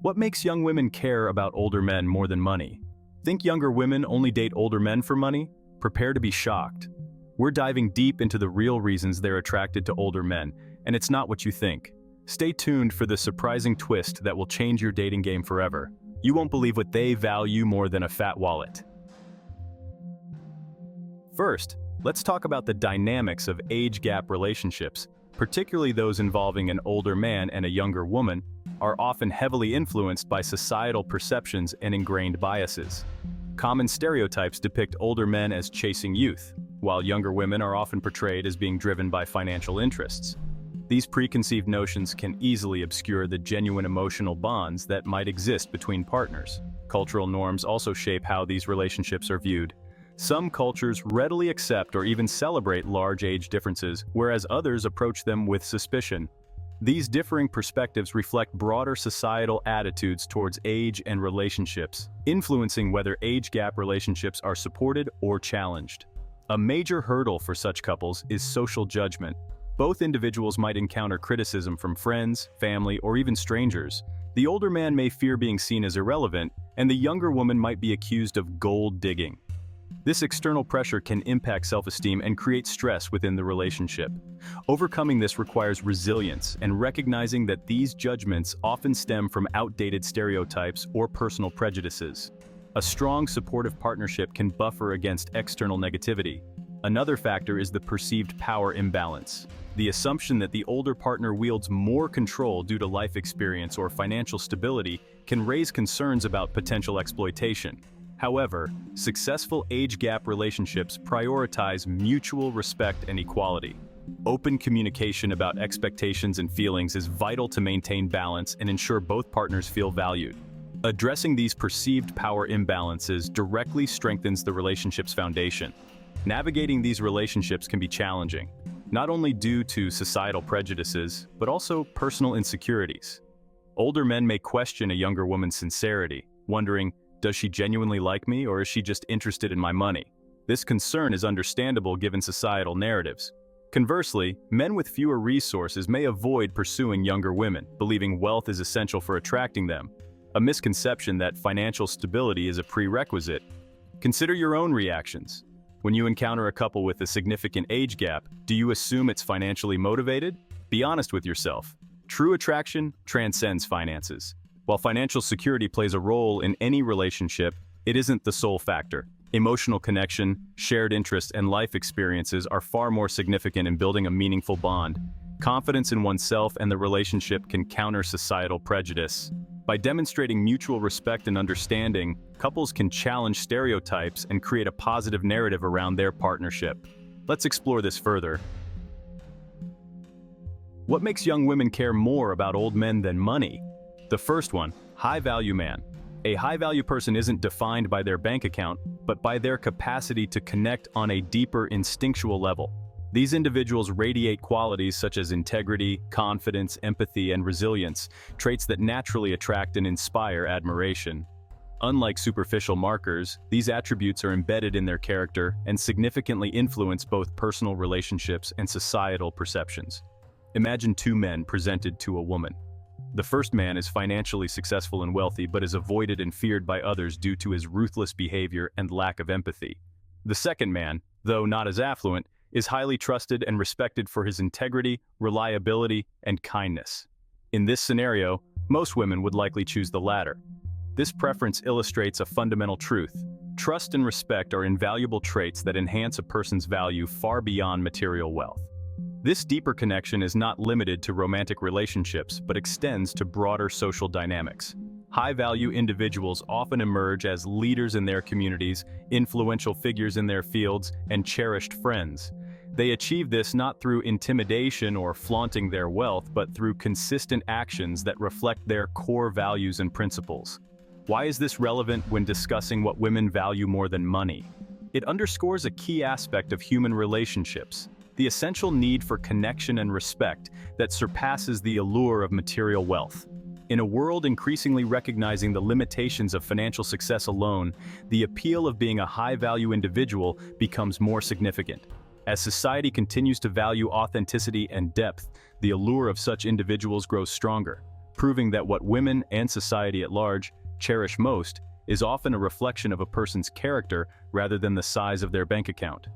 What makes young women care about older men more than money? Think younger women only date older men for money? Prepare to be shocked. We're diving deep into the real reasons they're attracted to older men, and it's not what you think. Stay tuned for the surprising twist that will change your dating game forever. You won't believe what they value more than a fat wallet. First, let's talk about the dynamics of age gap relationships, particularly those involving an older man and a younger woman, are often heavily influenced by societal perceptions and ingrained biases. Common stereotypes depict older men as chasing youth, while younger women are often portrayed as being driven by financial interests. These preconceived notions can easily obscure the genuine emotional bonds that might exist between partners. Cultural norms also shape how these relationships are viewed. Some cultures readily accept or even celebrate large age differences, whereas others approach them with suspicion. These differing perspectives reflect broader societal attitudes towards age and relationships, influencing whether age gap relationships are supported or challenged. A major hurdle for such couples is social judgment. Both individuals might encounter criticism from friends, family, or even strangers. The older man may fear being seen as irrelevant, and the younger woman might be accused of gold digging. This external pressure can impact self-esteem and create stress within the relationship. Overcoming this requires resilience and recognizing that these judgments often stem from outdated stereotypes or personal prejudices. A strong, supportive partnership can buffer against external negativity. Another factor is the perceived power imbalance. The assumption that the older partner wields more control due to life experience or financial stability can raise concerns about potential exploitation. However, successful age gap relationships prioritize mutual respect and equality. Open communication about expectations and feelings is vital to maintain balance and ensure both partners feel valued. Addressing these perceived power imbalances directly strengthens the relationship's foundation. Navigating these relationships can be challenging, not only due to societal prejudices, but also personal insecurities. Older men may question a younger woman's sincerity, wondering, does she genuinely like me, or is she just interested in my money? This concern is understandable given societal narratives. Conversely, men with fewer resources may avoid pursuing younger women, believing wealth is essential for attracting them, a misconception that financial stability is a prerequisite. Consider your own reactions. When you encounter a couple with a significant age gap, do you assume it's financially motivated? Be honest with yourself. True attraction transcends finances. While financial security plays a role in any relationship, it isn't the sole factor. Emotional connection, shared interests, and life experiences are far more significant in building a meaningful bond. Confidence in oneself and the relationship can counter societal prejudice. By demonstrating mutual respect and understanding, couples can challenge stereotypes and create a positive narrative around their partnership. Let's explore this further. What makes young women care more about old men than money? The first one, high-value man. A high-value person isn't defined by their bank account, but by their capacity to connect on a deeper instinctual level. These individuals radiate qualities such as integrity, confidence, empathy, and resilience, traits that naturally attract and inspire admiration. Unlike superficial markers, these attributes are embedded in their character and significantly influence both personal relationships and societal perceptions. Imagine two men presented to a woman. The first man is financially successful and wealthy, but is avoided and feared by others due to his ruthless behavior and lack of empathy. The second man, though not as affluent, is highly trusted and respected for his integrity, reliability, and kindness. In this scenario, most women would likely choose the latter. This preference illustrates a fundamental truth. Trust and respect are invaluable traits that enhance a person's value far beyond material wealth. This deeper connection is not limited to romantic relationships, but extends to broader social dynamics. High-value individuals often emerge as leaders in their communities, influential figures in their fields, and cherished friends. They achieve this not through intimidation or flaunting their wealth, but through consistent actions that reflect their core values and principles. Why is this relevant when discussing what women value more than money? It underscores a key aspect of human relationships: the essential need for connection and respect that surpasses the allure of material wealth. In a world increasingly recognizing the limitations of financial success alone, the appeal of being a high-value individual becomes more significant. As society continues to value authenticity and depth, the allure of such individuals grows stronger. proving that what women and society at large cherish most is often a reflection of a person's character rather than the size of their bank account.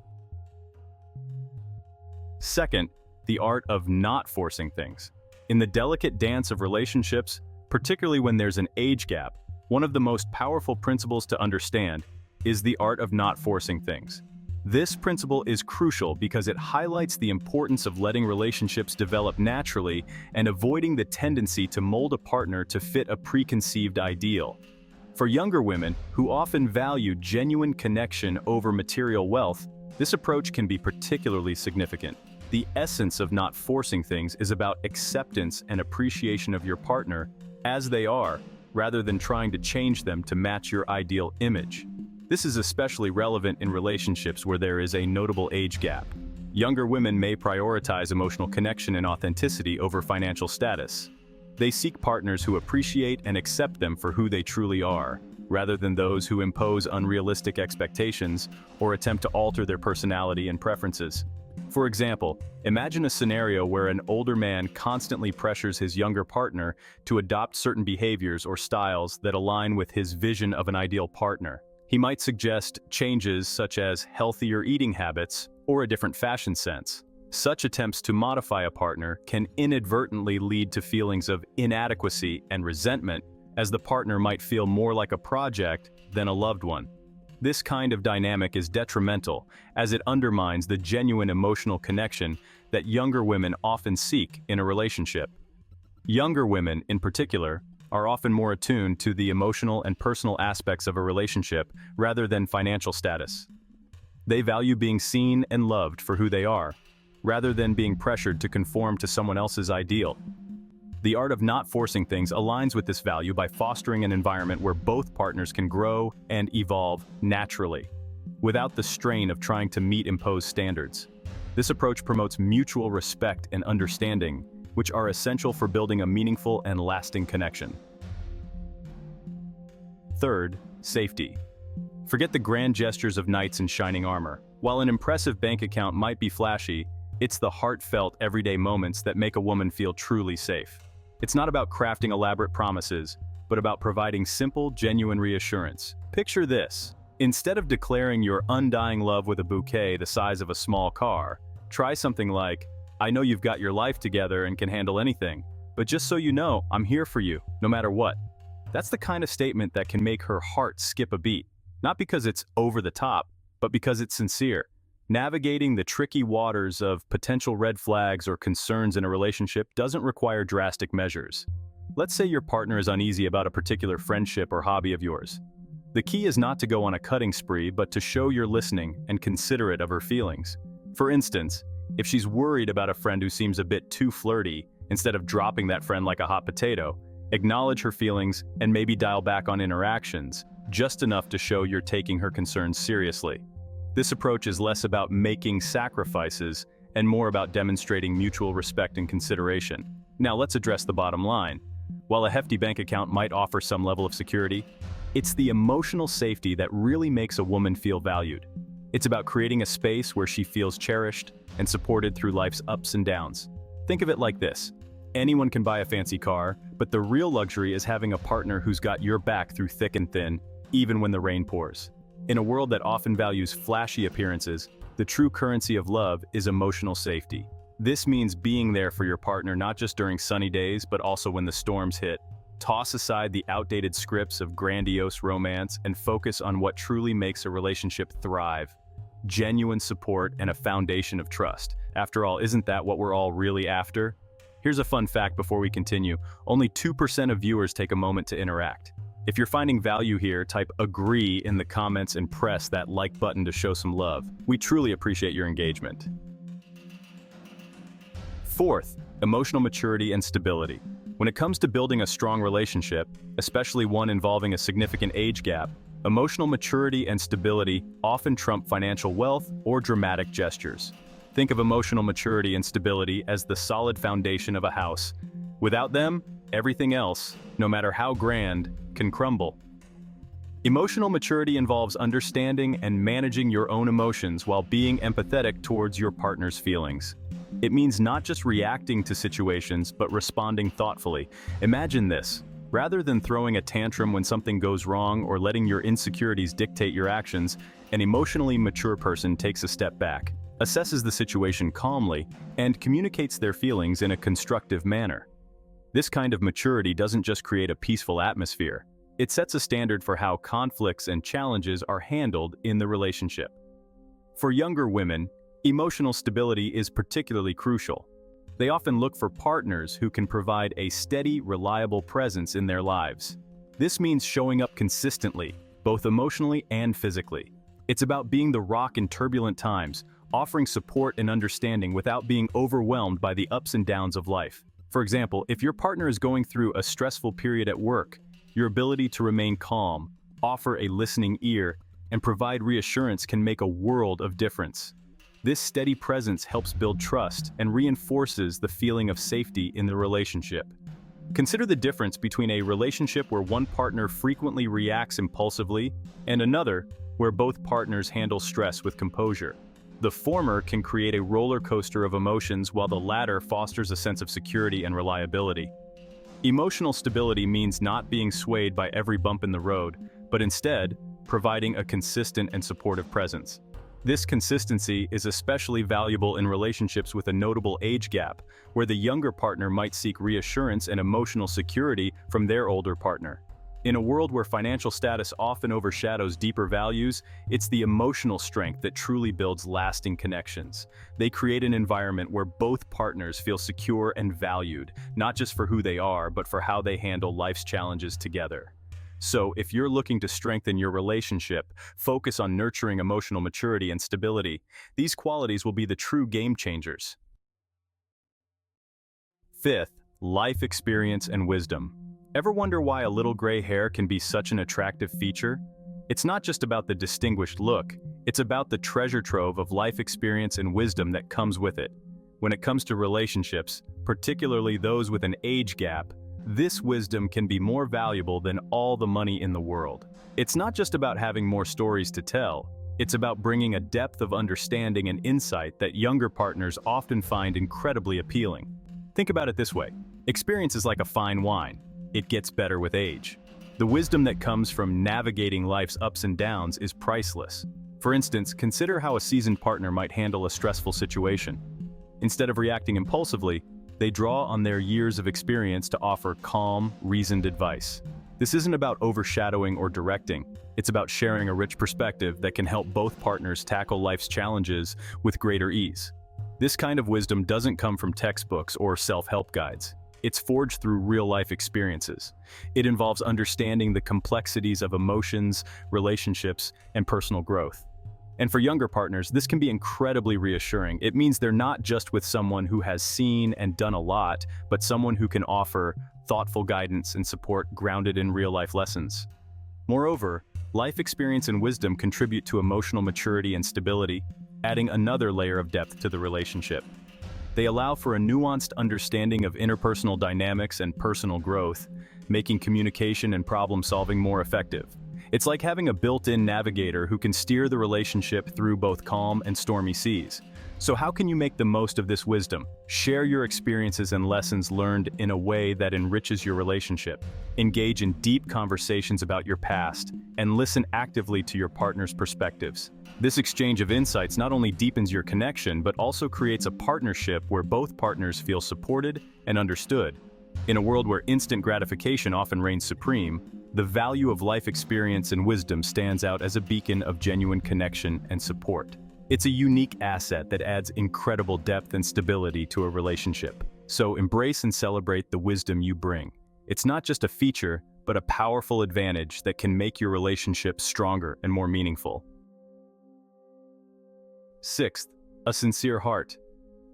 Second, the art of not forcing things. In the delicate dance of relationships, particularly when there's an age gap, one of the most powerful principles to understand is the art of not forcing things. This principle is crucial because it highlights the importance of letting relationships develop naturally and avoiding the tendency to mold a partner to fit a preconceived ideal. For younger women, who often value genuine connection over material wealth, this approach can be particularly significant. The essence of not forcing things is about acceptance and appreciation of your partner as they are, rather than trying to change them to match your ideal image. This is especially relevant in relationships where there is a notable age gap. Younger women may prioritize emotional connection and authenticity over financial status. They seek partners who appreciate and accept them for who they truly are, rather than those who impose unrealistic expectations or attempt to alter their personality and preferences. For example, imagine a scenario where an older man constantly pressures his younger partner to adopt certain behaviors or styles that align with his vision of an ideal partner. He might suggest changes such as healthier eating habits or a different fashion sense. Such attempts to modify a partner can inadvertently lead to feelings of inadequacy and resentment, as the partner might feel more like a project than a loved one. This kind of dynamic is detrimental, as it undermines the genuine emotional connection that younger women often seek in a relationship. Younger women, in particular, are often more attuned to the emotional and personal aspects of a relationship rather than financial status. They value being seen and loved for who they are, rather than being pressured to conform to someone else's ideal. The art of not forcing things aligns with this value by fostering an environment where both partners can grow and evolve naturally, without the strain of trying to meet imposed standards. This approach promotes mutual respect and understanding, which are essential for building a meaningful and lasting connection. Third, safety. Forget the grand gestures of knights in shining armor. While an impressive bank account might be flashy, it's the heartfelt, everyday moments that make a woman feel truly safe. It's not about crafting elaborate promises, but about providing simple, genuine reassurance. Picture this. Instead of declaring your undying love with a bouquet the size of a small car, try something like, "I know you've got your life together and can handle anything, but just so you know, I'm here for you, no matter what." That's the kind of statement that can make her heart skip a beat. Not because it's over the top, but because it's sincere. Navigating the tricky waters of potential red flags or concerns in a relationship doesn't require drastic measures. Let's say your partner is uneasy about a particular friendship or hobby of yours. The key is not to go on a cutting spree, but to show you're listening and considerate of her feelings. For instance, if she's worried about a friend who seems a bit too flirty, instead of dropping that friend like a hot potato, acknowledge her feelings and maybe dial back on interactions, just enough to show you're taking her concerns seriously. This approach is less about making sacrifices and more about demonstrating mutual respect and consideration. Now let's address the bottom line. While a hefty bank account might offer some level of security, it's the emotional safety that really makes a woman feel valued. It's about creating a space where she feels cherished and supported through life's ups and downs. Think of it like this. Anyone can buy a fancy car, but the real luxury is having a partner who's got your back through thick and thin, even when the rain pours. In a world that often values flashy appearances, the true currency of love is emotional safety. This means being there for your partner not just during sunny days, but also when the storms hit. Toss aside the outdated scripts of grandiose romance and focus on what truly makes a relationship thrive. Genuine support and a foundation of trust. After all, isn't that what we're all really after? Here's a fun fact before we continue. Only 2% of viewers take a moment to interact. If you're finding value here, type agree in the comments and press that like button to show some love. We truly appreciate your engagement. Fourth, emotional maturity and stability. When it comes to building a strong relationship, especially one involving a significant age gap, emotional maturity and stability often trump financial wealth or dramatic gestures. Think of emotional maturity and stability as the solid foundation of a house. Without them, everything else, no matter how grand, can crumble. Emotional maturity involves understanding and managing your own emotions while being empathetic towards your partner's feelings. It means not just reacting to situations, but responding thoughtfully. Imagine this. Rather than throwing a tantrum when something goes wrong or letting your insecurities dictate your actions, an emotionally mature person takes a step back, assesses the situation calmly, and communicates their feelings in a constructive manner. This kind of maturity doesn't just create a peaceful atmosphere. It sets a standard for how conflicts and challenges are handled in the relationship. For younger women, emotional stability is particularly crucial. They often look for partners who can provide a steady, reliable presence in their lives. This means showing up consistently, both emotionally and physically. It's about being the rock in turbulent times, offering support and understanding without being overwhelmed by the ups and downs of life. For example, if your partner is going through a stressful period at work, your ability to remain calm, offer a listening ear, and provide reassurance can make a world of difference. This steady presence helps build trust and reinforces the feeling of safety in the relationship. Consider the difference between a relationship where one partner frequently reacts impulsively and another where both partners handle stress with composure. The former can create a roller coaster of emotions while the latter fosters a sense of security and reliability. Emotional stability means not being swayed by every bump in the road, but instead, providing a consistent and supportive presence. This consistency is especially valuable in relationships with a notable age gap, where the younger partner might seek reassurance and emotional security from their older partner. In a world where financial status often overshadows deeper values, it's the emotional strength that truly builds lasting connections. They create an environment where both partners feel secure and valued, not just for who they are, but for how they handle life's challenges together. So, if you're looking to strengthen your relationship, focus on nurturing emotional maturity and stability. These qualities will be the true game changers. Fifth, life experience and wisdom. Ever wonder why a little gray hair can be such an attractive feature? It's not just about the distinguished look, it's about the treasure trove of life experience and wisdom that comes with it. When it comes to relationships, particularly those with an age gap, this wisdom can be more valuable than all the money in the world. It's not just about having more stories to tell, it's about bringing a depth of understanding and insight that younger partners often find incredibly appealing. Think about it this way. Experience is like a fine wine. It gets better with age. The wisdom that comes from navigating life's ups and downs is priceless. For instance, consider how a seasoned partner might handle a stressful situation. Instead of reacting impulsively, they draw on their years of experience to offer calm, reasoned advice. This isn't about overshadowing or directing. It's about sharing a rich perspective that can help both partners tackle life's challenges with greater ease. This kind of wisdom doesn't come from textbooks or self-help guides. It's forged through real-life experiences. It involves understanding the complexities of emotions, relationships, and personal growth. And for younger partners, this can be incredibly reassuring. It means they're not just with someone who has seen and done a lot, but someone who can offer thoughtful guidance and support grounded in real-life lessons. Moreover, life experience and wisdom contribute to emotional maturity and stability, adding another layer of depth to the relationship. They allow for a nuanced understanding of interpersonal dynamics and personal growth, making communication and problem-solving more effective. It's like having a built-in navigator who can steer the relationship through both calm and stormy seas. So how can you make the most of this wisdom? Share your experiences and lessons learned in a way that enriches your relationship. Engage in deep conversations about your past, and listen actively to your partner's perspectives. This exchange of insights not only deepens your connection, but also creates a partnership where both partners feel supported and understood. In a world where instant gratification often reigns supreme, the value of life experience and wisdom stands out as a beacon of genuine connection and support. It's a unique asset that adds incredible depth and stability to a relationship. So embrace and celebrate the wisdom you bring. It's not just a feature, but a powerful advantage that can make your relationship stronger and more meaningful. Sixth, a sincere heart.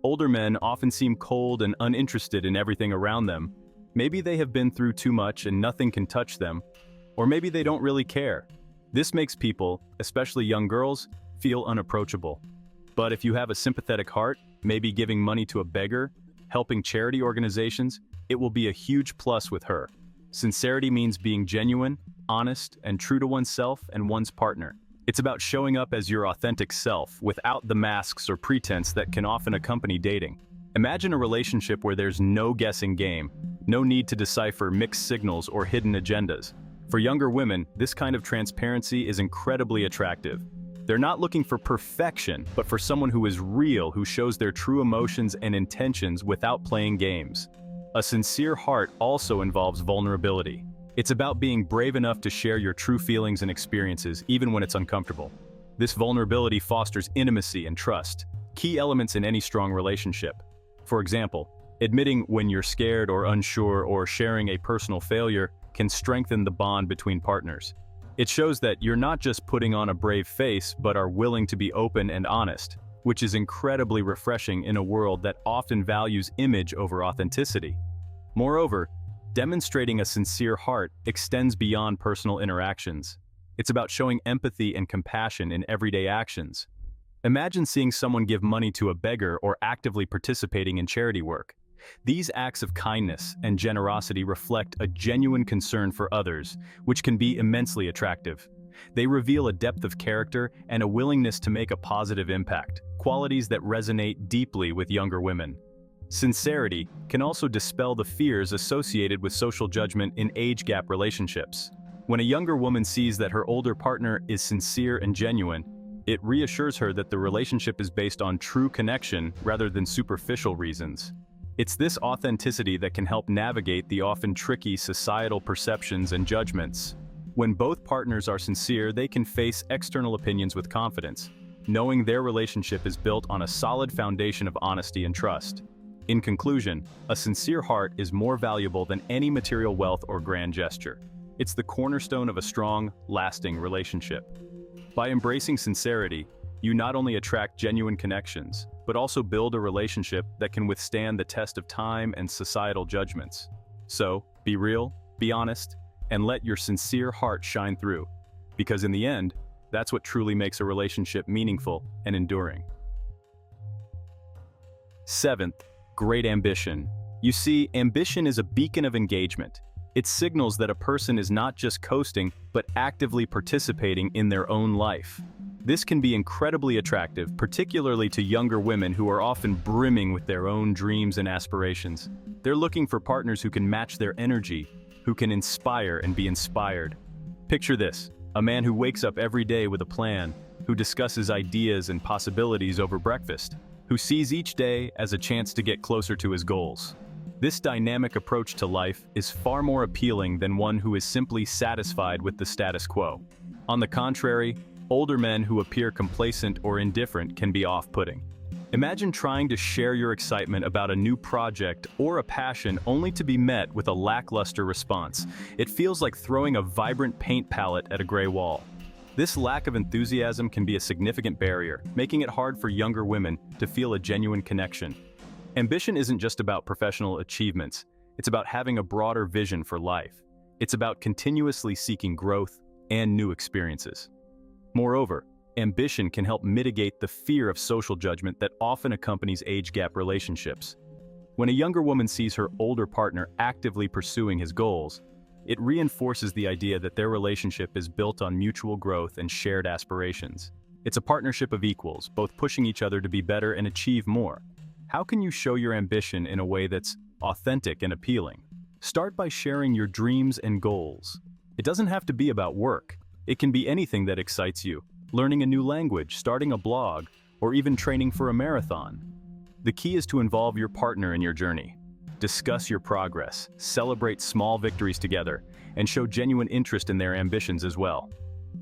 Older men often seem cold and uninterested in everything around them. Maybe they have been through too much and nothing can touch them, or maybe they don't really care. This makes people, especially young girls, feel unapproachable. But if you have a sympathetic heart, maybe giving money to a beggar, helping charity organizations, it will be a huge plus with her. Sincerity means being genuine, honest, and true to oneself and one's partner. It's about showing up as your authentic self without the masks or pretense that can often accompany dating. Imagine a relationship where there's no guessing game, no need to decipher mixed signals or hidden agendas. For younger women, this kind of transparency is incredibly attractive. They're not looking for perfection, but for someone who is real, who shows their true emotions and intentions without playing games. A sincere heart also involves vulnerability. It's about being brave enough to share your true feelings and experiences, even when it's uncomfortable. This vulnerability fosters intimacy and trust, key elements in any strong relationship. For example, admitting when you're scared or unsure or sharing a personal failure can strengthen the bond between partners. It shows that you're not just putting on a brave face, but are willing to be open and honest, which is incredibly refreshing in a world that often values image over authenticity. Moreover, demonstrating a sincere heart extends beyond personal interactions. It's about showing empathy and compassion in everyday actions. Imagine seeing someone give money to a beggar or actively participating in charity work. These acts of kindness and generosity reflect a genuine concern for others, which can be immensely attractive. They reveal a depth of character and a willingness to make a positive impact, qualities that resonate deeply with younger women. Sincerity can also dispel the fears associated with social judgment in age gap relationships. When a younger woman sees that her older partner is sincere and genuine, it reassures her that the relationship is based on true connection rather than superficial reasons. It's this authenticity that can help navigate the often tricky societal perceptions and judgments. When both partners are sincere, they can face external opinions with confidence, knowing their relationship is built on a solid foundation of honesty and trust. In conclusion, a sincere heart is more valuable than any material wealth or grand gesture. It's the cornerstone of a strong, lasting relationship. By embracing sincerity, you not only attract genuine connections, but also build a relationship that can withstand the test of time and societal judgments. So, be real, be honest, and let your sincere heart shine through. Because in the end, that's what truly makes a relationship meaningful and enduring. 7th, great ambition. You see, ambition is a beacon of engagement. It signals that a person is not just coasting, but actively participating in their own life. This can be incredibly attractive, particularly to younger women who are often brimming with their own dreams and aspirations. They're looking for partners who can match their energy, who can inspire and be inspired. Picture this, a man who wakes up every day with a plan, who discusses ideas and possibilities over breakfast, who sees each day as a chance to get closer to his goals. This dynamic approach to life is far more appealing than one who is simply satisfied with the status quo. On the contrary, older men who appear complacent or indifferent can be off-putting. Imagine trying to share your excitement about a new project or a passion only to be met with a lackluster response. It feels like throwing a vibrant paint palette at a gray wall. This lack of enthusiasm can be a significant barrier, making it hard for younger women to feel a genuine connection. Ambition isn't just about professional achievements, it's about having a broader vision for life. It's about continuously seeking growth and new experiences. Moreover, ambition can help mitigate the fear of social judgment that often accompanies age gap relationships. When a younger woman sees her older partner actively pursuing his goals, it reinforces the idea that their relationship is built on mutual growth and shared aspirations. It's a partnership of equals, both pushing each other to be better and achieve more. How can you show your ambition in a way that's authentic and appealing? Start by sharing your dreams and goals. It doesn't have to be about work. It can be anything that excites you. Learning a new language, starting a blog, or even training for a marathon. The key is to involve your partner in your journey. Discuss your progress, celebrate small victories together, and show genuine interest in their ambitions as well.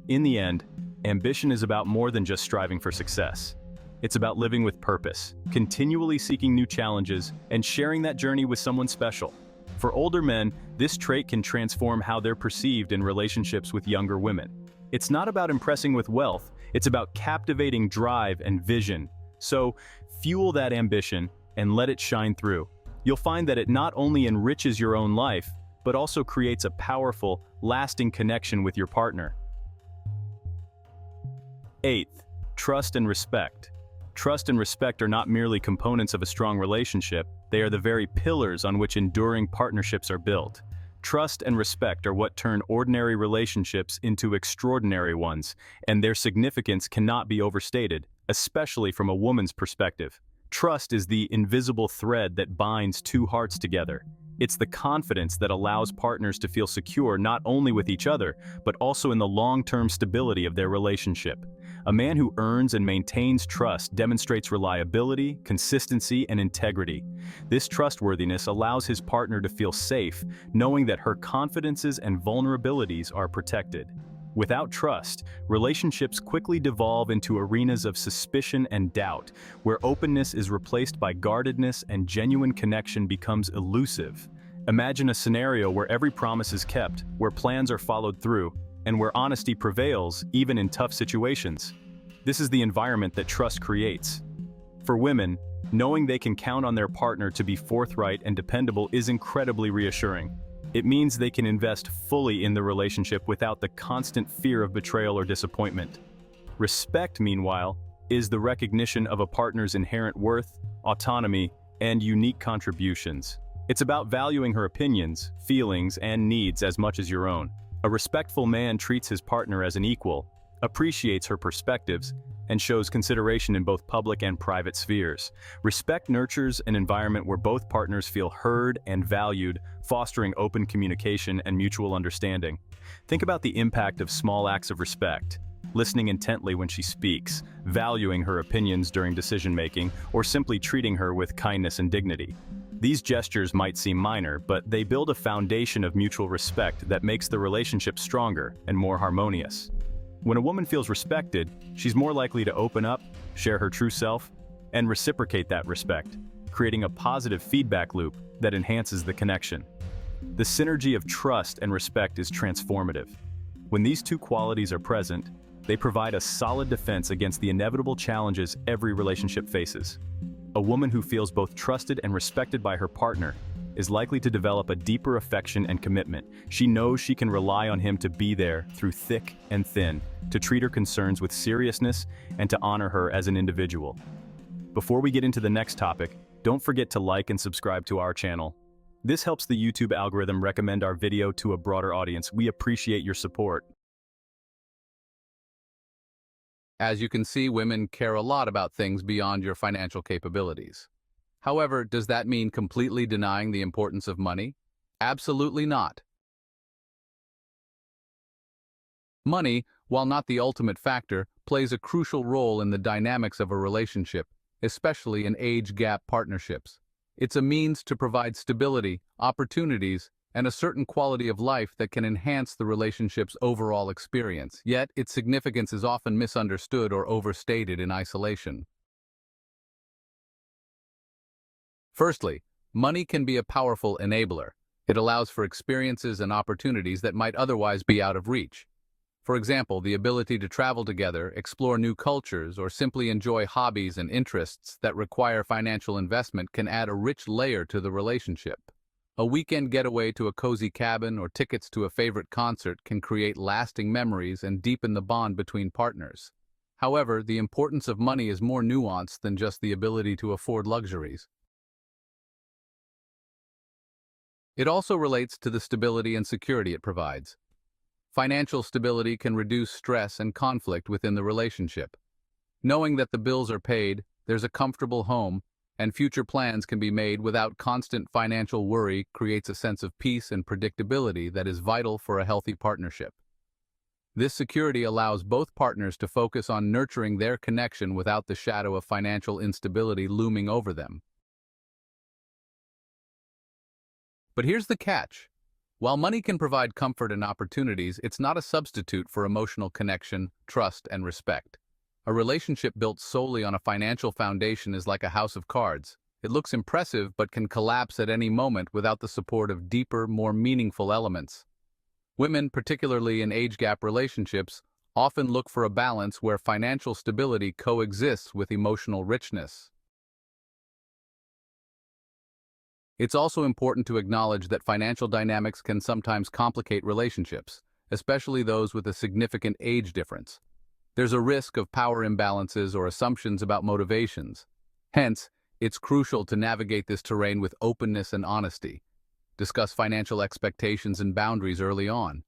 In the end, ambition is about more than just striving for success. It's about living with purpose, continually seeking new challenges, and sharing that journey with someone special. For older men, this trait can transform how they're perceived in relationships with younger women. It's not about impressing with wealth, it's about captivating drive and vision. So, fuel that ambition and let it shine through. You'll find that it not only enriches your own life, but also creates a powerful, lasting connection with your partner. 8th, trust and respect. Trust and respect are not merely components of a strong relationship, they are the very pillars on which enduring partnerships are built. Trust and respect are what turn ordinary relationships into extraordinary ones, and their significance cannot be overstated, especially from a woman's perspective. Trust is the invisible thread that binds two hearts together. It's the confidence that allows partners to feel secure not only with each other, but also in the long-term stability of their relationship. A man who earns and maintains trust demonstrates reliability, consistency, and integrity. This trustworthiness allows his partner to feel safe, knowing that her confidences and vulnerabilities are protected. Without trust, relationships quickly devolve into arenas of suspicion and doubt, where openness is replaced by guardedness and genuine connection becomes elusive. Imagine a scenario where every promise is kept, where plans are followed through, and where honesty prevails even in tough situations. This is the environment that trust creates. For women, knowing they can count on their partner to be forthright and dependable is incredibly reassuring. It means they can invest fully in the relationship without the constant fear of betrayal or disappointment. Respect, meanwhile, is the recognition of a partner's inherent worth, autonomy, and unique contributions. It's about valuing her opinions, feelings, and needs as much as your own. A respectful man treats his partner as an equal, appreciates her perspectives, and shows consideration in both public and private spheres. Respect nurtures an environment where both partners feel heard and valued, fostering open communication and mutual understanding. Think about the impact of small acts of respect: listening intently when she speaks, valuing her opinions during decision-making, or simply treating her with kindness and dignity. These gestures might seem minor, but they build a foundation of mutual respect that makes the relationship stronger and more harmonious. When a woman feels respected, she's more likely to open up, share her true self, and reciprocate that respect, creating a positive feedback loop that enhances the connection. The synergy of trust and respect is transformative. When these two qualities are present, they provide a solid defense against the inevitable challenges every relationship faces. A woman who feels both trusted and respected by her partner is likely to develop a deeper affection and commitment. She knows she can rely on him to be there through thick and thin, to treat her concerns with seriousness, and to honor her as an individual. Before we get into the next topic, don't forget to like and subscribe to our channel. This helps the YouTube algorithm recommend our video to a broader audience. We appreciate your support. As you can see, women care a lot about things beyond your financial capabilities. However, does that mean completely denying the importance of money? Absolutely not. Money, while not the ultimate factor, plays a crucial role in the dynamics of a relationship, especially in age-gap partnerships. It's a means to provide stability, opportunities, and a certain quality of life that can enhance the relationship's overall experience, yet its significance is often misunderstood or overstated in isolation. Firstly, money can be a powerful enabler. It allows for experiences and opportunities that might otherwise be out of reach. For example, the ability to travel together, explore new cultures, or simply enjoy hobbies and interests that require financial investment can add a rich layer to the relationship. A weekend getaway to a cozy cabin or tickets to a favorite concert can create lasting memories and deepen the bond between partners. However, the importance of money is more nuanced than just the ability to afford luxuries. It also relates to the stability and security it provides. Financial stability can reduce stress and conflict within the relationship. Knowing that the bills are paid, there's a comfortable home, and future plans can be made without constant financial worry creates a sense of peace and predictability that is vital for a healthy partnership. This security allows both partners to focus on nurturing their connection without the shadow of financial instability looming over them. But here's the catch. While money can provide comfort and opportunities, it's not a substitute for emotional connection, trust, and respect. A relationship built solely on a financial foundation is like a house of cards. It looks impressive but can collapse at any moment without the support of deeper, more meaningful elements. Women, particularly in age-gap relationships, often look for a balance where financial stability coexists with emotional richness. It's also important to acknowledge that financial dynamics can sometimes complicate relationships, especially those with a significant age difference. There's a risk of power imbalances or assumptions about motivations. Hence, it's crucial to navigate this terrain with openness and honesty. Discuss financial expectations and boundaries early on.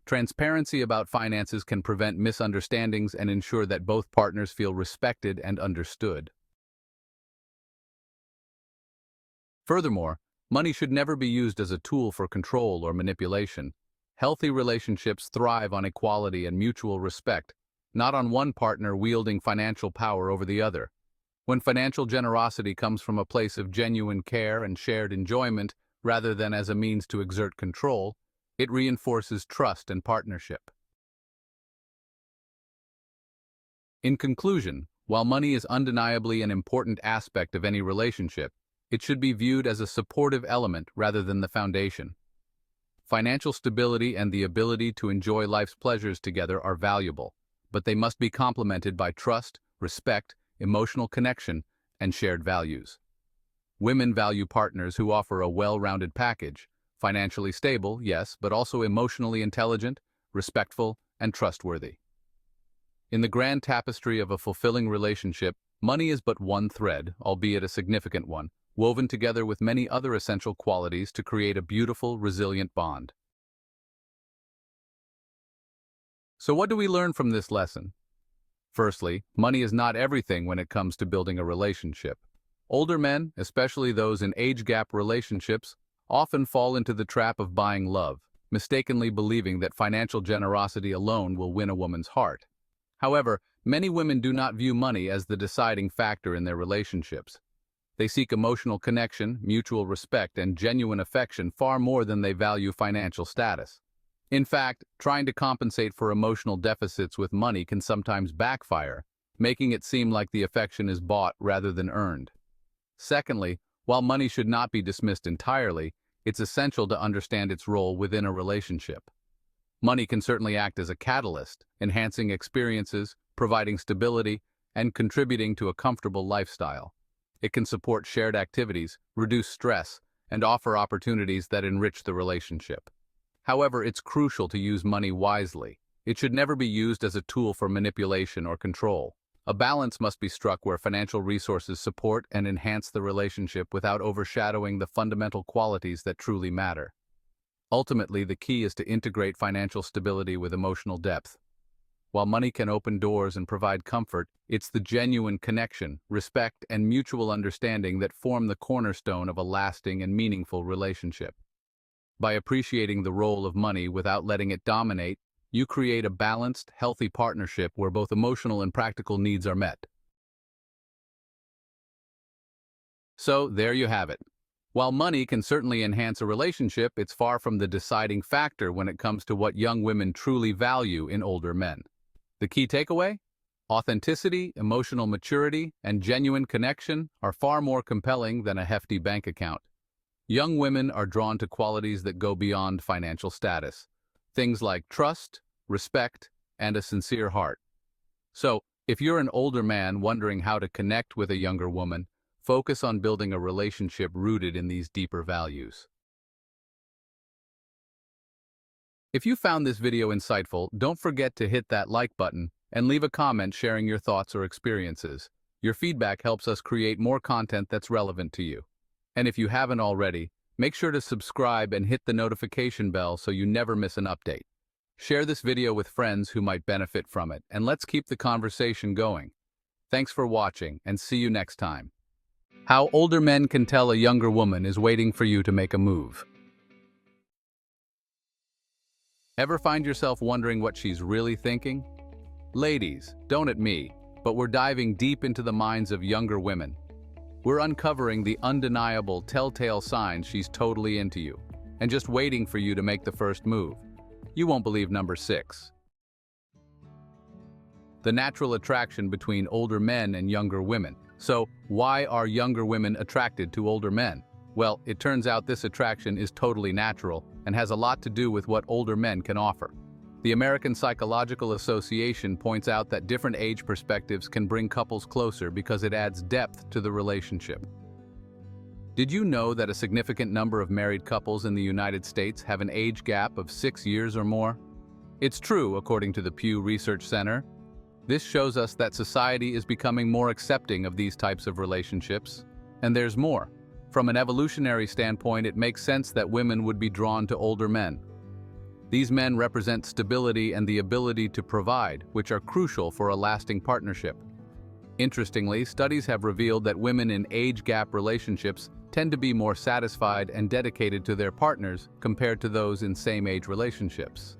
Transparency about finances can prevent misunderstandings and ensure that both partners feel respected and understood. Furthermore, money should never be used as a tool for control or manipulation. Healthy relationships thrive on equality and mutual respect, not on one partner wielding financial power over the other. When financial generosity comes from a place of genuine care and shared enjoyment, rather than as a means to exert control, it reinforces trust and partnership. In conclusion, while money is undeniably an important aspect of any relationship, it should be viewed as a supportive element rather than the foundation. Financial stability and the ability to enjoy life's pleasures together are valuable, but they must be complemented by trust, respect, emotional connection, and shared values. Women value partners who offer a well-rounded package, financially stable, yes, but also emotionally intelligent, respectful, and trustworthy. In the grand tapestry of a fulfilling relationship, money is but one thread, albeit a significant one, woven together with many other essential qualities to create a beautiful, resilient bond. So what do we learn from this lesson? Firstly, money is not everything when it comes to building a relationship. Older men, especially those in age-gap relationships, often fall into the trap of buying love, mistakenly believing that financial generosity alone will win a woman's heart. However, many women do not view money as the deciding factor in their relationships. They seek emotional connection, mutual respect, and genuine affection far more than they value financial status. In fact, trying to compensate for emotional deficits with money can sometimes backfire, making it seem like the affection is bought rather than earned. Secondly, while money should not be dismissed entirely, it's essential to understand its role within a relationship. Money can certainly act as a catalyst, enhancing experiences, providing stability, and contributing to a comfortable lifestyle. It can support shared activities, reduce stress, and offer opportunities that enrich the relationship. However, it's crucial to use money wisely. It should never be used as a tool for manipulation or control. A balance must be struck where financial resources support and enhance the relationship without overshadowing the fundamental qualities that truly matter. Ultimately, the key is to integrate financial stability with emotional depth. While money can open doors and provide comfort, it's the genuine connection, respect, and mutual understanding that form the cornerstone of a lasting and meaningful relationship. By appreciating the role of money without letting it dominate, you create a balanced, healthy partnership where both emotional and practical needs are met. So, there you have it. While money can certainly enhance a relationship, it's far from the deciding factor when it comes to what young women truly value in older men. The key takeaway? Authenticity, emotional maturity, and genuine connection are far more compelling than a hefty bank account. Young women are drawn to qualities that go beyond financial status. Things like trust, respect, and a sincere heart. So, if you're an older man wondering how to connect with a younger woman, focus on building a relationship rooted in these deeper values. If you found this video insightful, don't forget to hit that like button and leave a comment sharing your thoughts or experiences. Your feedback helps us create more content that's relevant to you. And if you haven't already, make sure to subscribe and hit the notification bell so you never miss an update. Share this video with friends who might benefit from it, and let's keep the conversation going. Thanks for watching, and see you next time. How older men can tell a younger woman is waiting for you to make a move. Ever find yourself wondering what she's really thinking? Ladies, don't at me, but we're diving deep into the minds of younger women. We're uncovering the undeniable telltale signs she's totally into you, and just waiting for you to make the first move. You won't believe number 6. The natural attraction between older men and younger women. So, why are younger women attracted to older men? Well, it turns out this attraction is totally natural and has a lot to do with what older men can offer. The American Psychological Association points out that different age perspectives can bring couples closer because it adds depth to the relationship. Did you know that a significant number of married couples in the United States have an age gap of 6 years or more? It's true, according to the Pew Research Center. This shows us that society is becoming more accepting of these types of relationships. And there's more. From an evolutionary standpoint, it makes sense that women would be drawn to older men. These men represent stability and the ability to provide, which are crucial for a lasting partnership. Interestingly, studies have revealed that women in age gap relationships tend to be more satisfied and dedicated to their partners compared to those in same-age relationships.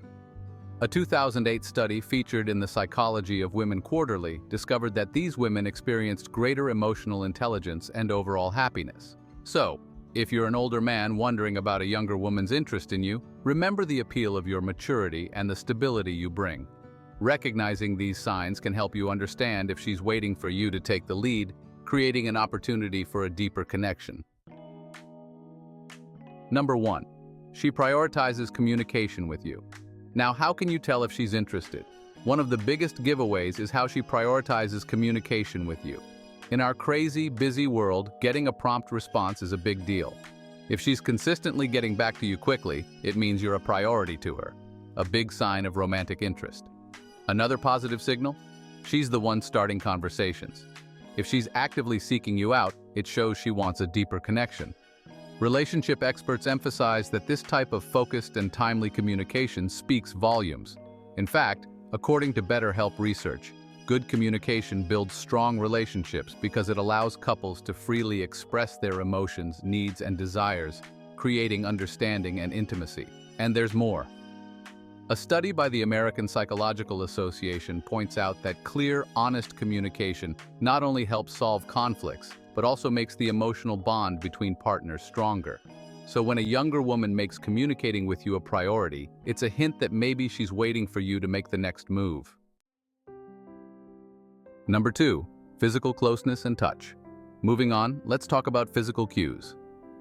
A 2008 study featured in the Psychology of Women Quarterly discovered that these women experienced greater emotional intelligence and overall happiness. So, if you're an older man wondering about a younger woman's interest in you, remember the appeal of your maturity and the stability you bring. Recognizing these signs can help you understand if she's waiting for you to take the lead, creating an opportunity for a deeper connection. Number 1. She prioritizes communication with you. Now, how can you tell if she's interested? One of the biggest giveaways is how she prioritizes communication with you. In our crazy, busy world, getting a prompt response is a big deal. If she's consistently getting back to you quickly, it means you're a priority to her, a big sign of romantic interest. Another positive signal? She's the one starting conversations. If she's actively seeking you out, it shows she wants a deeper connection. Relationship experts emphasize that this type of focused and timely communication speaks volumes. In fact, according to BetterHelp research, good communication builds strong relationships because it allows couples to freely express their emotions, needs, and desires, creating understanding and intimacy. And there's more. A study by the American Psychological Association points out that clear, honest communication not only helps solve conflicts, but also makes the emotional bond between partners stronger. So when a younger woman makes communicating with you a priority, it's a hint that maybe she's waiting for you to make the next move. Number 2, physical closeness and touch. Moving on, let's talk about physical cues.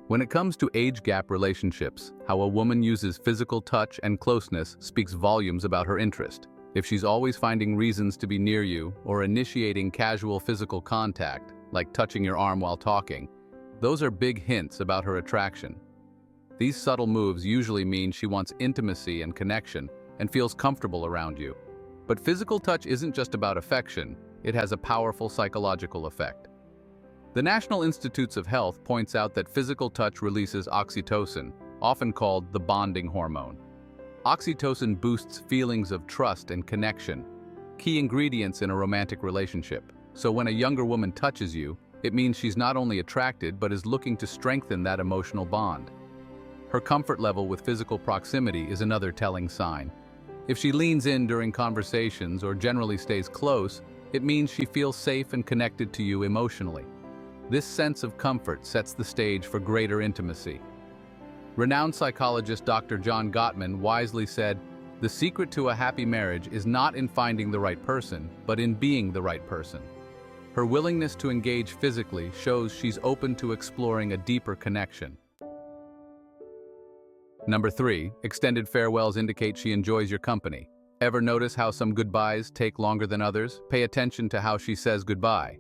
When it comes to age gap relationships, how a woman uses physical touch and closeness speaks volumes about her interest. If she's always finding reasons to be near you or initiating casual physical contact, like touching your arm while talking, those are big hints about her attraction. These subtle moves usually mean she wants intimacy and connection and feels comfortable around you. But physical touch isn't just about affection, it has a powerful psychological effect. The National Institutes of Health points out that physical touch releases oxytocin, often called the bonding hormone. Oxytocin boosts feelings of trust and connection, key ingredients in a romantic relationship. So when a younger woman touches you, it means she's not only attracted but is looking to strengthen that emotional bond. Her comfort level with physical proximity is another telling sign. If she leans in during conversations or generally stays close, it means she feels safe and connected to you emotionally. This sense of comfort sets the stage for greater intimacy. Renowned psychologist Dr. John Gottman wisely said, "The secret to a happy marriage is not in finding the right person, but in being the right person." Her willingness to engage physically shows she's open to exploring a deeper connection. Number 3, extended farewells indicate she enjoys your company. Ever notice how some goodbyes take longer than others? Pay attention to how she says goodbye.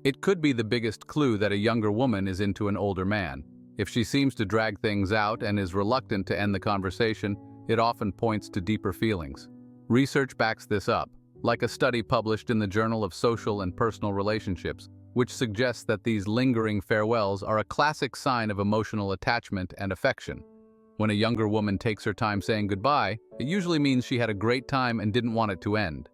It could be the biggest clue that a younger woman is into an older man. If she seems to drag things out and is reluctant to end the conversation, it often points to deeper feelings. Research backs this up, like a study published in the Journal of Social and Personal Relationships, which suggests that these lingering farewells are a classic sign of emotional attachment and affection. When a younger woman takes her time saying goodbye, it usually means she had a great time and didn't want it to end.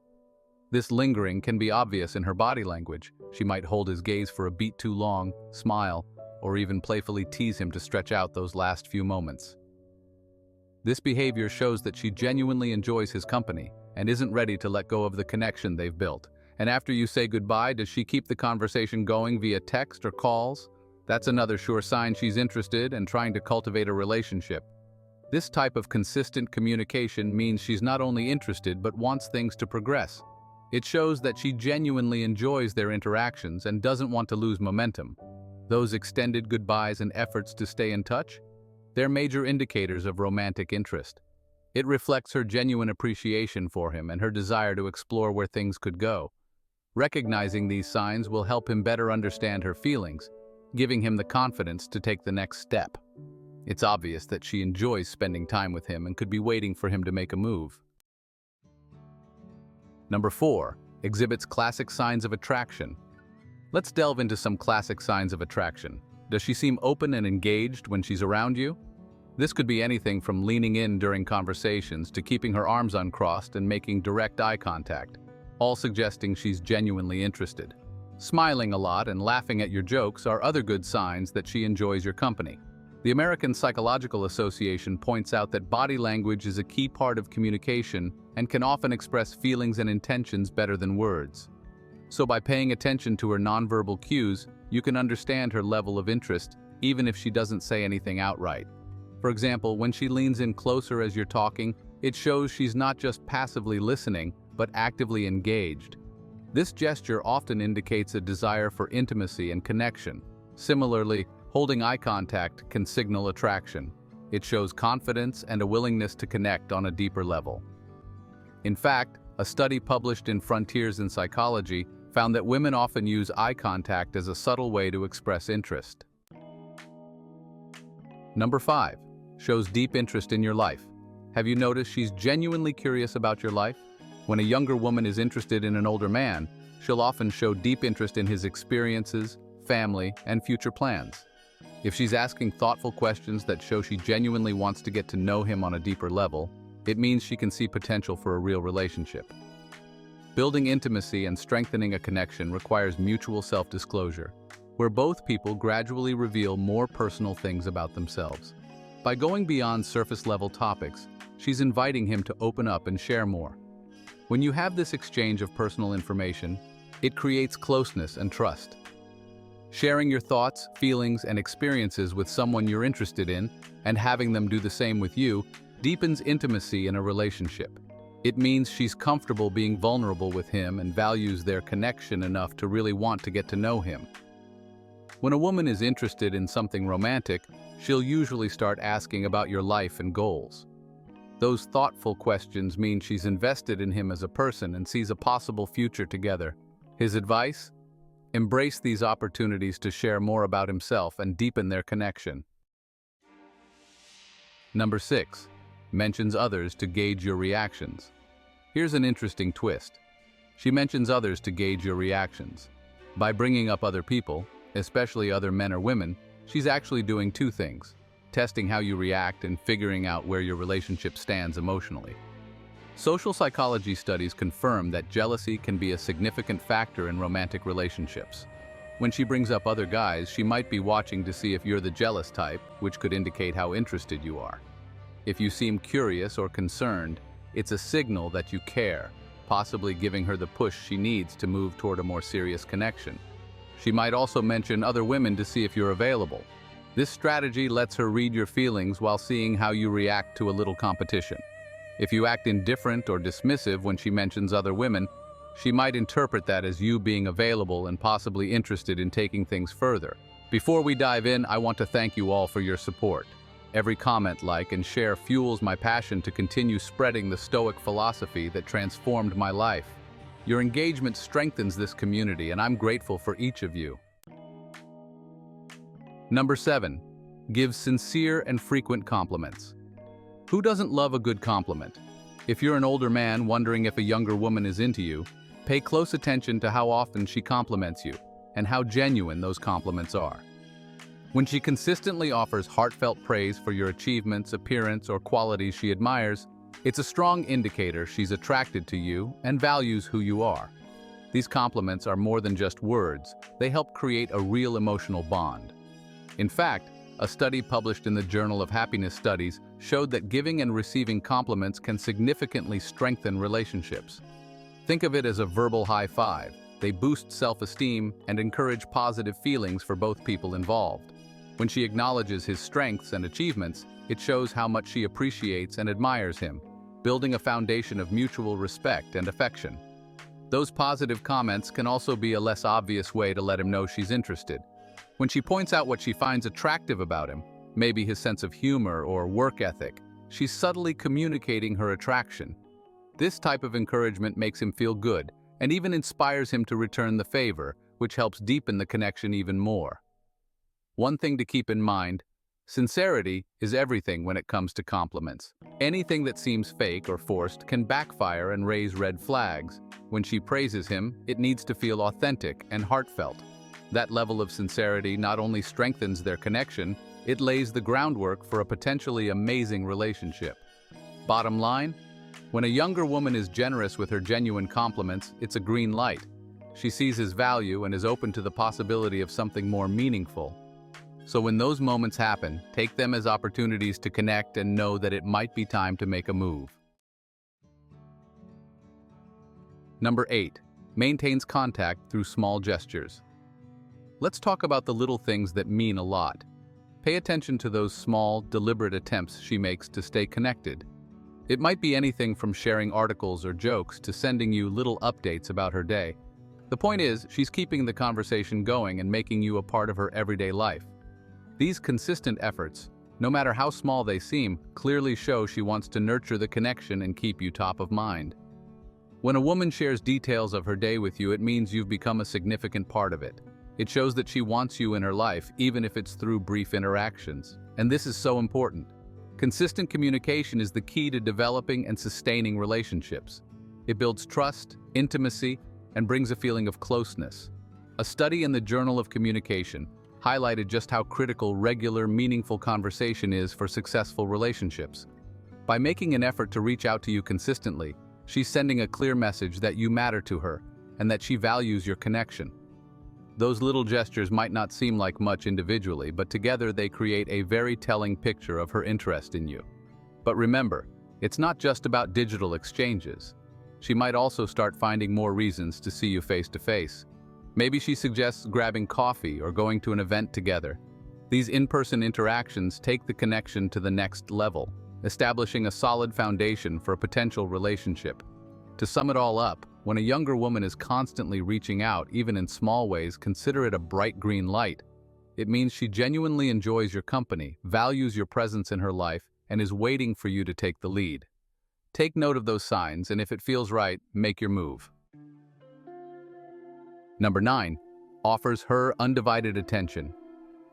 This lingering can be obvious in her body language. She might hold his gaze for a beat too long, smile, or even playfully tease him to stretch out those last few moments. This behavior shows that she genuinely enjoys his company and isn't ready to let go of the connection they've built. And after you say goodbye, does she keep the conversation going via text or calls? That's another sure sign she's interested and trying to cultivate a relationship. This type of consistent communication means she's not only interested but wants things to progress. It shows that she genuinely enjoys their interactions and doesn't want to lose momentum. Those extended goodbyes and efforts to stay in touch? They're major indicators of romantic interest. It reflects her genuine appreciation for him and her desire to explore where things could go. Recognizing these signs will help him better understand her feelings, giving him the confidence to take the next step. It's obvious that she enjoys spending time with him and could be waiting for him to make a move. Number 4, exhibits classic signs of attraction. Let's delve into some classic signs of attraction. Does she seem open and engaged when she's around you? This could be anything from leaning in during conversations to keeping her arms uncrossed and making direct eye contact, all suggesting she's genuinely interested. Smiling a lot and laughing at your jokes are other good signs that she enjoys your company. The American Psychological Association points out that body language is a key part of communication and can often express feelings and intentions better than words. So by paying attention to her nonverbal cues, you can understand her level of interest, even if she doesn't say anything outright. For example, when she leans in closer as you're talking, it shows she's not just passively listening, but actively engaged. This gesture often indicates a desire for intimacy and connection. Similarly, holding eye contact can signal attraction. It shows confidence and a willingness to connect on a deeper level. In fact, a study published in Frontiers in Psychology found that women often use eye contact as a subtle way to express interest. Number 5. Shows deep interest in your life. Have you noticed she's genuinely curious about your life? When a younger woman is interested in an older man, she'll often show deep interest in his experiences, family, and future plans. If she's asking thoughtful questions that show she genuinely wants to get to know him on a deeper level, it means she can see potential for a real relationship. Building intimacy and strengthening a connection requires mutual self-disclosure, where both people gradually reveal more personal things about themselves. By going beyond surface-level topics, she's inviting him to open up and share more. When you have this exchange of personal information, it creates closeness and trust. Sharing your thoughts, feelings, and experiences with someone you're interested in, and having them do the same with you, deepens intimacy in a relationship. It means she's comfortable being vulnerable with him and values their connection enough to really want to get to know him. When a woman is interested in something romantic, she'll usually start asking about your life and goals. Those thoughtful questions mean she's invested in him as a person and sees a possible future together. His advice? Embrace these opportunities to share more about himself and deepen their connection. Number 6. Mentions others to gauge your reactions. Here's an interesting twist. She mentions others to gauge your reactions. By bringing up other people, especially other men or women, she's actually doing two things: testing how you react and figuring out where your relationship stands emotionally. Social psychology studies confirm that jealousy can be a significant factor in romantic relationships. When she brings up other guys, she might be watching to see if you're the jealous type, which could indicate how interested you are. If you seem curious or concerned, it's a signal that you care, possibly giving her the push she needs to move toward a more serious connection. She might also mention other women to see if you're available. This strategy lets her read your feelings while seeing how you react to a little competition. If you act indifferent or dismissive when she mentions other women, she might interpret that as you being available and possibly interested in taking things further. Before we dive in, I want to thank you all for your support. Every comment, like, and share fuels my passion to continue spreading the Stoic philosophy that transformed my life. Your engagement strengthens this community, and I'm grateful for each of you. Number 7. Give sincere and frequent compliments. Who doesn't love a good compliment? If you're an older man wondering if a younger woman is into you, pay close attention to how often she compliments you and how genuine those compliments are. When she consistently offers heartfelt praise for your achievements, appearance, or qualities she admires, it's a strong indicator she's attracted to you and values who you are. These compliments are more than just words, they help create a real emotional bond. In fact, a study published in the Journal of Happiness Studies showed that giving and receiving compliments can significantly strengthen relationships. Think of it as a verbal high five. They boost self-esteem and encourage positive feelings for both people involved. When she acknowledges his strengths and achievements, it shows how much she appreciates and admires him, building a foundation of mutual respect and affection. Those positive comments can also be a less obvious way to let him know she's interested. When she points out what she finds attractive about him, maybe his sense of humor or work ethic, she's subtly communicating her attraction. This type of encouragement makes him feel good and even inspires him to return the favor, which helps deepen the connection even more. One thing to keep in mind: sincerity is everything when it comes to compliments. Anything that seems fake or forced can backfire and raise red flags. When she praises him, it needs to feel authentic and heartfelt. That level of sincerity not only strengthens their connection, it lays the groundwork for a potentially amazing relationship. Bottom line, when a younger woman is generous with her genuine compliments, it's a green light. She sees his value and is open to the possibility of something more meaningful. So when those moments happen, take them as opportunities to connect and know that it might be time to make a move. Number 8. Maintains contact through small gestures. Let's talk about the little things that mean a lot. Pay attention to those small, deliberate attempts she makes to stay connected. It might be anything from sharing articles or jokes to sending you little updates about her day. The point is, she's keeping the conversation going and making you a part of her everyday life. These consistent efforts, no matter how small they seem, clearly show she wants to nurture the connection and keep you top of mind. When a woman shares details of her day with you, it means you've become a significant part of it. It shows that she wants you in her life, even if it's through brief interactions. And this is so important. Consistent communication is the key to developing and sustaining relationships. It builds trust, intimacy, and brings a feeling of closeness. A study in the Journal of Communication highlighted just how critical regular, meaningful conversation is for successful relationships. By making an effort to reach out to you consistently, she's sending a clear message that you matter to her and that she values your connection. Those little gestures might not seem like much individually, but together they create a very telling picture of her interest in you. But remember, it's not just about digital exchanges. She might also start finding more reasons to see you face to face. Maybe she suggests grabbing coffee or going to an event together. These in-person interactions take the connection to the next level, establishing a solid foundation for a potential relationship. To sum it all up, when a younger woman is constantly reaching out, even in small ways, consider it a bright green light. It means she genuinely enjoys your company, values your presence in her life, and is waiting for you to take the lead. Take note of those signs, and if it feels right, make your move. Number 9. Offers her undivided attention.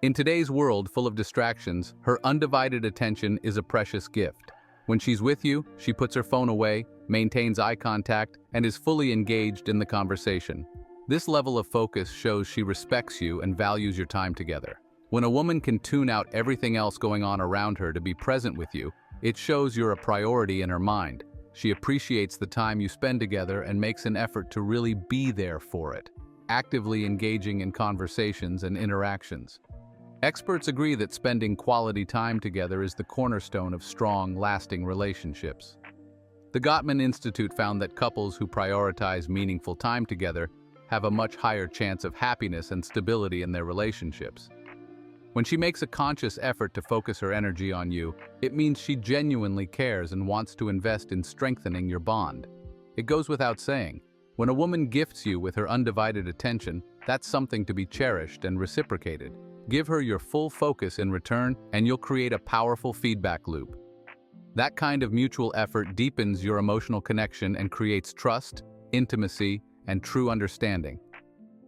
In today's world full of distractions, her undivided attention is a precious gift. When she's with you, she puts her phone away, maintains eye contact, and is fully engaged in the conversation. This level of focus shows she respects you and values your time together. When a woman can tune out everything else going on around her to be present with you, it shows you're a priority in her mind. She appreciates the time you spend together and makes an effort to really be there for it, actively engaging in conversations and interactions. Experts agree that spending quality time together is the cornerstone of strong, lasting relationships. The Gottman Institute found that couples who prioritize meaningful time together have a much higher chance of happiness and stability in their relationships. When she makes a conscious effort to focus her energy on you, it means she genuinely cares and wants to invest in strengthening your bond. It goes without saying, when a woman gifts you with her undivided attention, that's something to be cherished and reciprocated. Give her your full focus in return, and you'll create a powerful feedback loop. That kind of mutual effort deepens your emotional connection and creates trust, intimacy, and true understanding.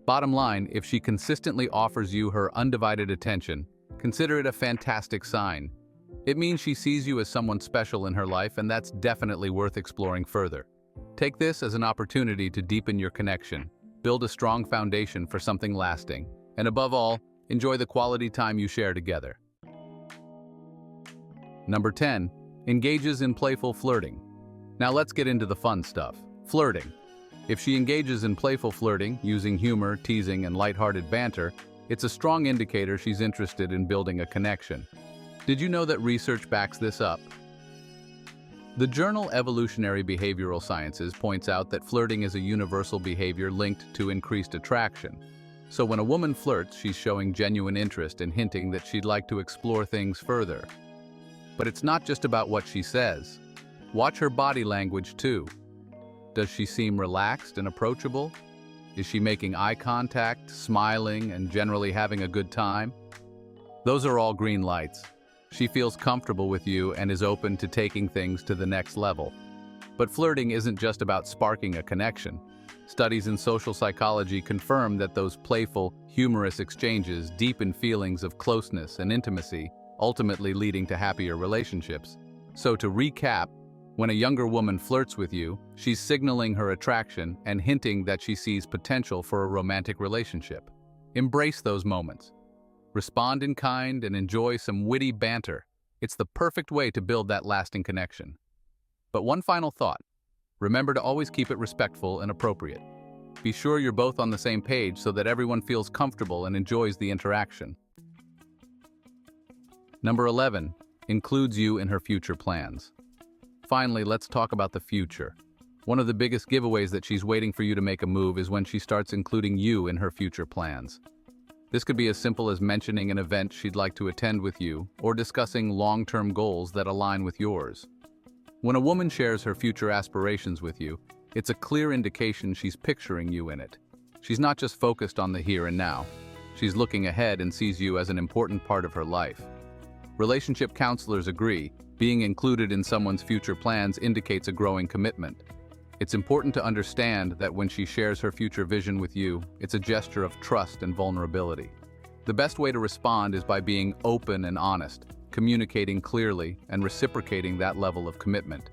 Bottom line, if she consistently offers you her undivided attention, consider it a fantastic sign. It means she sees you as someone special in her life, and that's definitely worth exploring further. Take this as an opportunity to deepen your connection, build a strong foundation for something lasting, and above all, enjoy the quality time you share together. Number 10. Engages in playful flirting. Now let's get into the fun stuff. Flirting. If she engages in playful flirting, using humor, teasing, and lighthearted banter, it's a strong indicator she's interested in building a connection. Did you know that research backs this up? The journal Evolutionary Behavioral Sciences points out that flirting is a universal behavior linked to increased attraction. So when a woman flirts, she's showing genuine interest and hinting that she'd like to explore things further. But it's not just about what she says. Watch her body language too. Does she seem relaxed and approachable? Is she making eye contact, smiling, and generally having a good time? Those are all green lights. She feels comfortable with you and is open to taking things to the next level. But flirting isn't just about sparking a connection. Studies in social psychology confirm that those playful, humorous exchanges deepen feelings of closeness and intimacy, ultimately leading to happier relationships. So to recap, when a younger woman flirts with you, she's signaling her attraction and hinting that she sees potential for a romantic relationship. Embrace those moments. Respond in kind and enjoy some witty banter. It's the perfect way to build that lasting connection. But one final thought. Remember to always keep it respectful and appropriate. Be sure you're both on the same page so that everyone feels comfortable and enjoys the interaction. Number 11. Includes you in her future plans. Finally, let's talk about the future. One of the biggest giveaways that she's waiting for you to make a move is when she starts including you in her future plans. This could be as simple as mentioning an event she'd like to attend with you, or discussing long-term goals that align with yours. When a woman shares her future aspirations with you, it's a clear indication she's picturing you in it. She's not just focused on the here and now. She's looking ahead and sees you as an important part of her life. Relationship counselors agree, being included in someone's future plans indicates a growing commitment. It's important to understand that when she shares her future vision with you, it's a gesture of trust and vulnerability. The best way to respond is by being open and honest, communicating clearly, and reciprocating that level of commitment.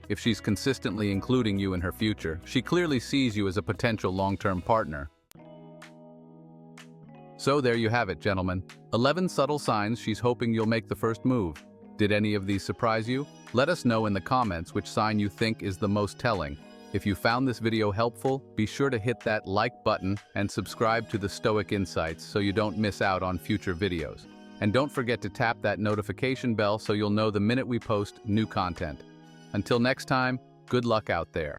If she's consistently including you in her future, she clearly sees you as a potential long-term partner. So there you have it, gentlemen. 11 subtle signs she's hoping you'll make the first move. Did any of these surprise you? Let us know in the comments which sign you think is the most telling. If you found this video helpful, be sure to hit that like button and subscribe to the Stoic Insights so you don't miss out on future videos. And don't forget to tap that notification bell so you'll know the minute we post new content. Until next time, good luck out there.